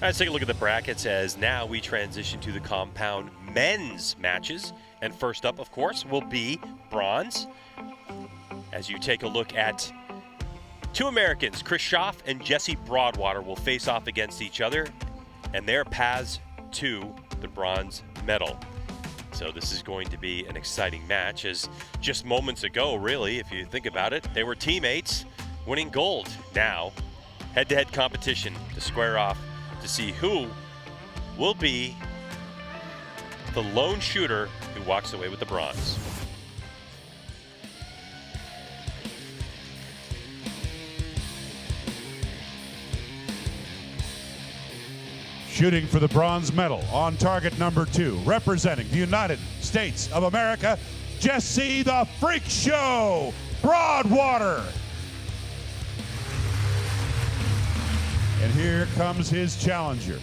Let's take a look at the brackets as now we transition to the compound men's matches. And first up, of course, will be bronze. As you take a look at two Americans, Kris Schaff and Jesse Broadwater, will face off against each other and their paths to the bronze medal. So this is going to be an exciting match, as just moments ago, really, if you think about it, they were teammates winning gold. Now, head-to-head competition to square off to see who will be the lone shooter who walks away with the bronze. Shooting for the bronze medal on target number 2, representing the United States of America, Jesse the Freak Show Broadwater. And here comes his challenger.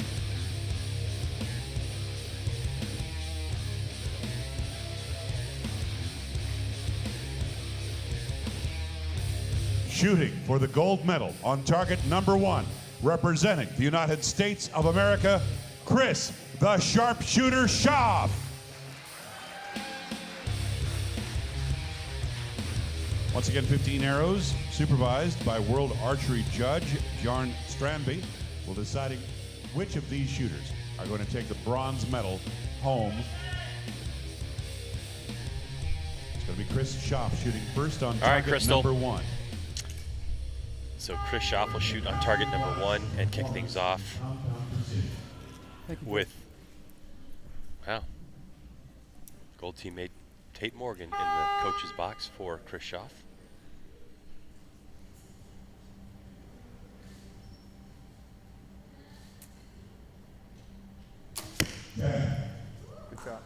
Shooting for the gold medal on target number 1, representing the United States of America, Kris the Sharpshooter Schaff. Once again, 15 arrows, supervised by World Archery judge Bjorn Strandby, will deciding which of these shooters are going to take the bronze medal home. It's going to be Kris Schaff shooting first on target number 1. So Kris Schaff will shoot on target number 1 and kick things off with, wow, gold teammate Tate Morgan in the coach's box for Kris Schaff. Good shot.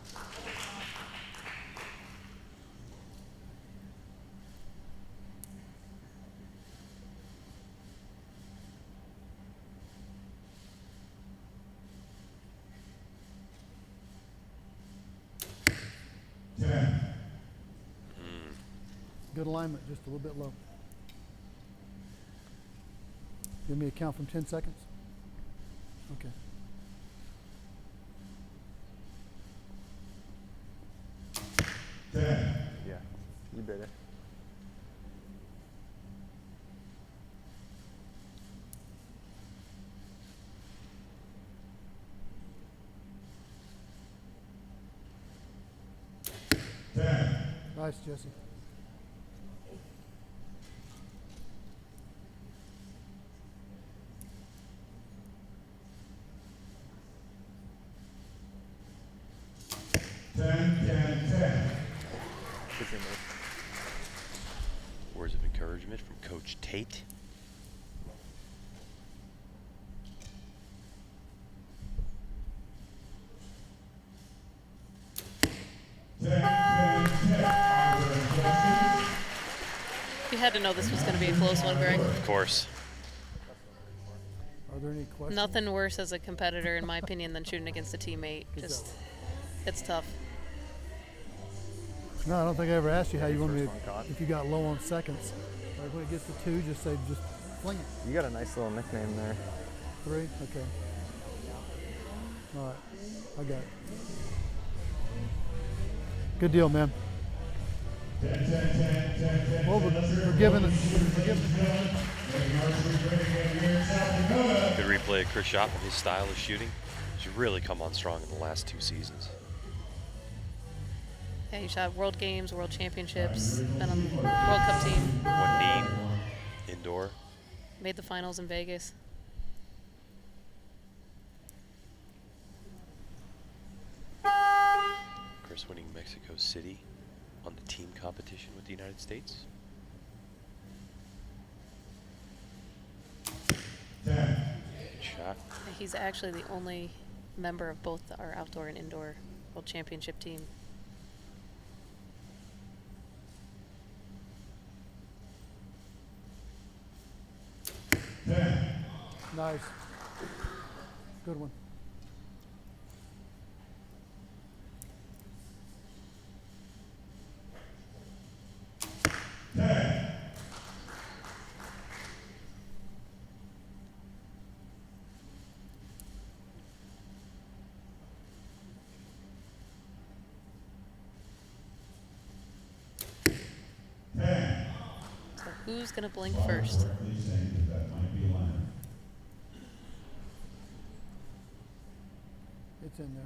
Good alignment, just a little bit low. Give me a count from 10 seconds. Okay. Yeah, you better. Nice, Jesse. Words of encouragement from Coach Tate. You had to know this was going to be a close one, Greg. Of course. Are there any questions? Nothing worse as a competitor, in my opinion, than shooting against a teammate. Just, it's tough. No, I don't think I ever asked you how you want me to, if you got low on seconds. Like when it gets to 2, just say, just fling it. You got a nice little nickname there. 3, okay. All right, I got it. Good deal, man. Well, we're giving it. Good replay of Kris Schaff and his style of shooting. He's really come on strong in the last 2 seasons. Yeah, he shot World Games, World Championships, been on the World Cup team. One knee, indoor. Made the finals in Vegas. Kris winning Mexico City on the team competition with the United States. Good shot. He's actually the only member of both our outdoor and indoor World Championship team. Nice. Good one. who's going to blink first. It's in there.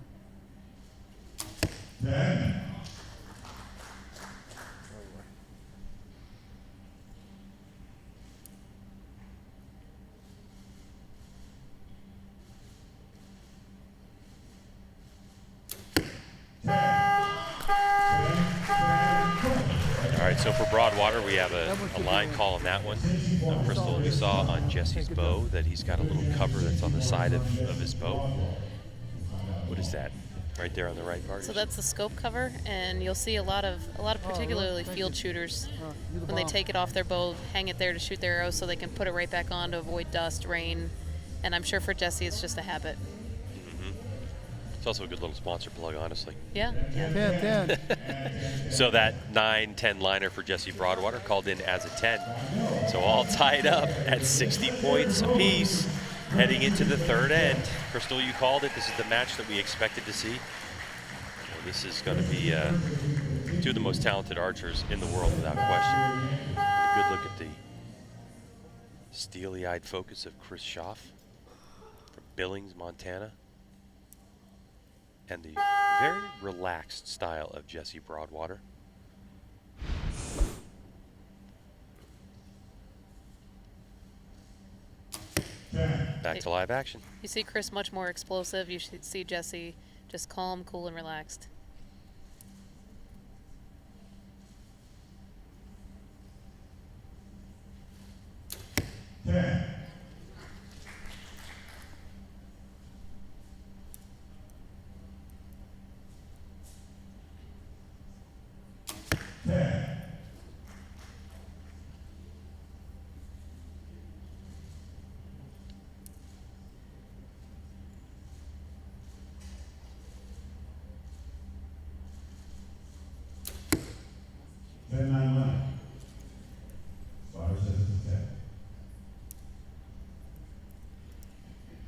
All right, so for Broadwater, we have a line call on that one. Crystal, we saw on Jesse's bow that he's got a little cover that's on the side of his bow. What is that? Right there on the right part? So that's the scope cover, and you'll see a lot of particularly field shooters when they take it off their bow, hang it there to shoot their arrows so they can put it right back on to avoid dust, rain, and I'm sure for Jesse it's just a habit. It's also a good little sponsor plug, honestly. Yeah. 10. So that 9-10 liner for Jesse Broadwater called in as a 10. So all tied up at 60 points apiece heading into the third end. Crystal, you called it. This is the match that we expected to see. Well, this is going to be two of the most talented archers in the world without question. A good look at the steely-eyed focus of Kris Schaff from Billings, Montana. And the very relaxed style of Jesse Broadwater. Back to live action. You see Kris much more explosive. You should see Jesse just calm, cool, and relaxed.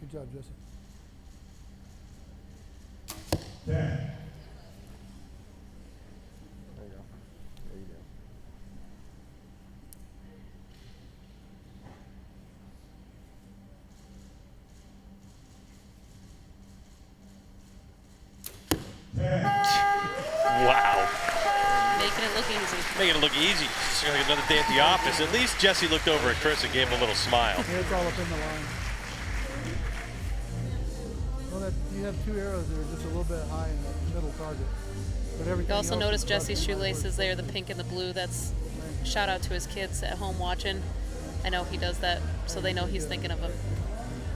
Good job, Jesse. 10. There you go. There you go. Wow. Making it look easy. Making it look easy. It's like another day at the office. At least Jesse looked over at Kris and gave him a little smile. Yeah, it's all up in the line. Well, you have two arrows that are just a little bit high in the middle target. But everything You also else notice is Jesse's tucked in the shoelaces there, the pink and the blue. That's shout out to his kids at home watching. I know he does that, so they know he's thinking of them.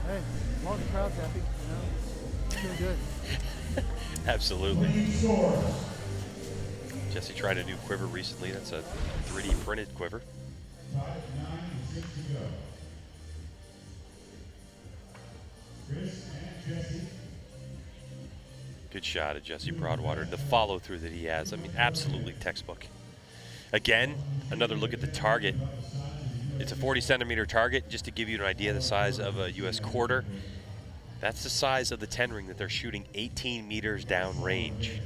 Hey, as long as the crowd's happy, you know, it's doing good. Absolutely. Jesse tried a new quiver recently. That's a 3D printed quiver. Good shot of Jesse Broadwater. The follow through that he has, I mean, absolutely textbook. Again, another look at the target. It's a 40 centimeter target, just to give you an idea of the size of a US quarter. That's the size of the 10 ring that they're shooting 18 meters down range.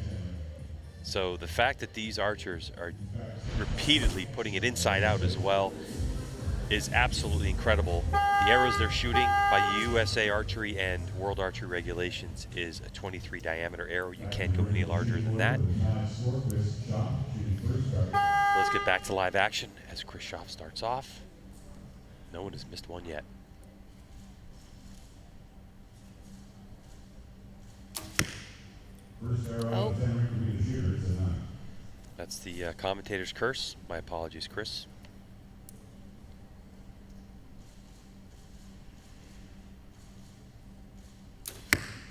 So the fact that these archers are repeatedly putting it inside out as well is absolutely incredible. The arrows they're shooting by USA Archery and World Archery regulations is a 23 diameter arrow. You can't go any larger than that. Let's get back to live action as Kris Schaff starts off. No one has missed one yet. Oh. That's the commentator's curse. My apologies, Kris.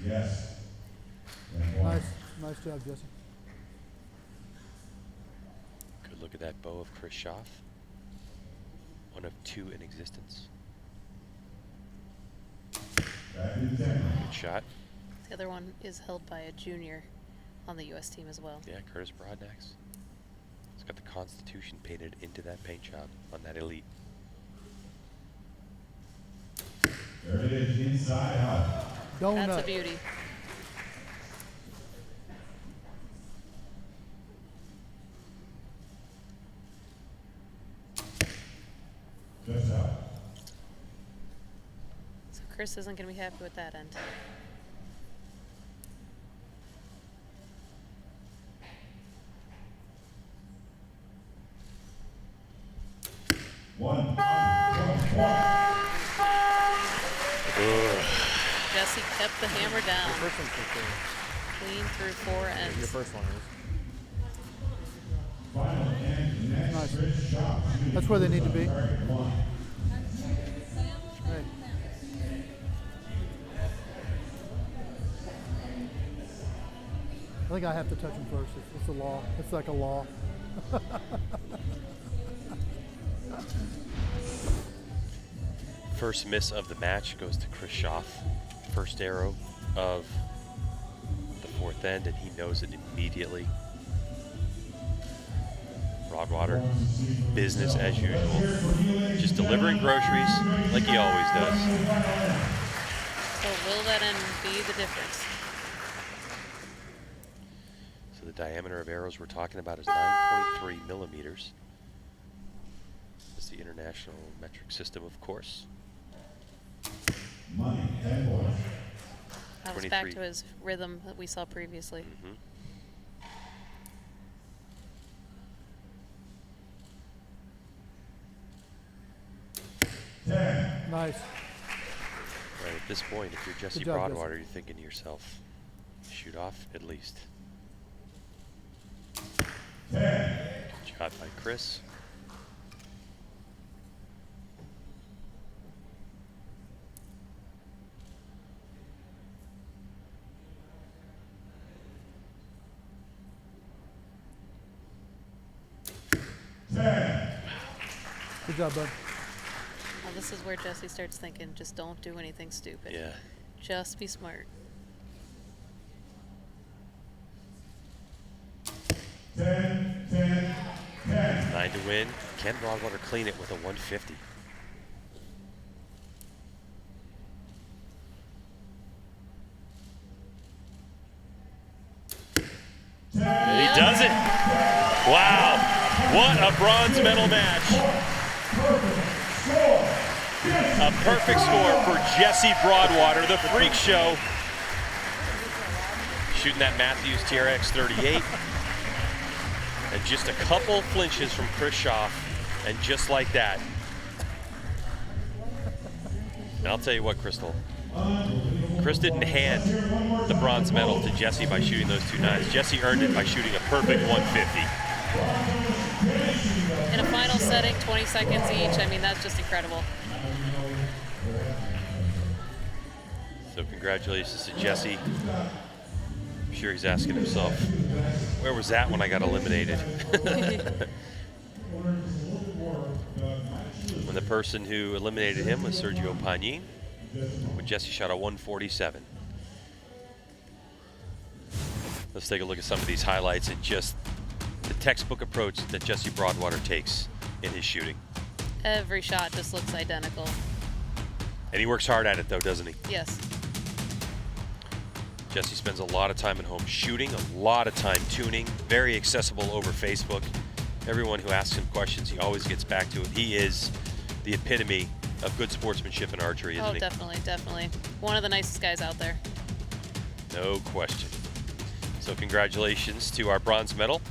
Yes. Nice job, Jesse. Good look at that bow of Kris Schaff. One of two in existence. Good shot. The other one is held by a junior on the U.S. team as well. Yeah, Curtis Broadnax. It's got the Constitution painted into that paint job on that elite. There it is, inside out. Donut. That's a beauty. Kris isn't going to be happy with that end. Jesse kept the hammer down. Your first one's for sure. Clean through 4 ends. Your first one is. Nice. That's where they need to be. Hey. I think I have to touch him first. It's a law. It's like a law. First miss of the match goes to Kris Schaff. First arrow of the 4th end, and he knows it immediately. Broadwater, business as usual. Just delivering groceries like he always does. So will that end be the difference? So the diameter of arrows we're talking about is 9.3 millimeters. It's the international metric system, of course. That was back to his rhythm that we saw previously. Nice. Right at this point, if you're Jesse Good job, Broadwater, you're thinking to yourself, shoot off at least. Shot by Kris. Good job, bud. Now this is where Jesse starts thinking, just don't do anything stupid. Yeah. Just be smart. 10, 9 to win. Can Broadwater clean it with a 150? And he does it. Wow. What a bronze medal match. A perfect score for Jesse Broadwater, the freak show. Shooting that Matthews TRX 38. And just a couple flinches from Kris Schaff, and just like that. And I'll tell you what, Crystal. Kris didn't hand the bronze medal to Jesse by shooting those 2 nines. Jesse earned it by shooting a perfect 150. In a final setting, 20 seconds each. I mean, that's just incredible. So congratulations to Jesse. I'm sure he's asking himself, where was that when I got eliminated? When the person who eliminated him was Sergio Pagnin, when Jesse shot a 147. Let's take a look at some of these highlights and just the textbook approach that Jesse Broadwater takes in his shooting. Every shot just looks identical. And he works hard at it though, doesn't he? Yes. Jesse spends a lot of time at home shooting, a lot of time tuning, very accessible over Facebook. Everyone who asks him questions, he always gets back to it. He is the epitome of good sportsmanship in archery, isn't he? Oh, definitely, definitely. One of the nicest guys out there. No question. So congratulations to our bronze medal,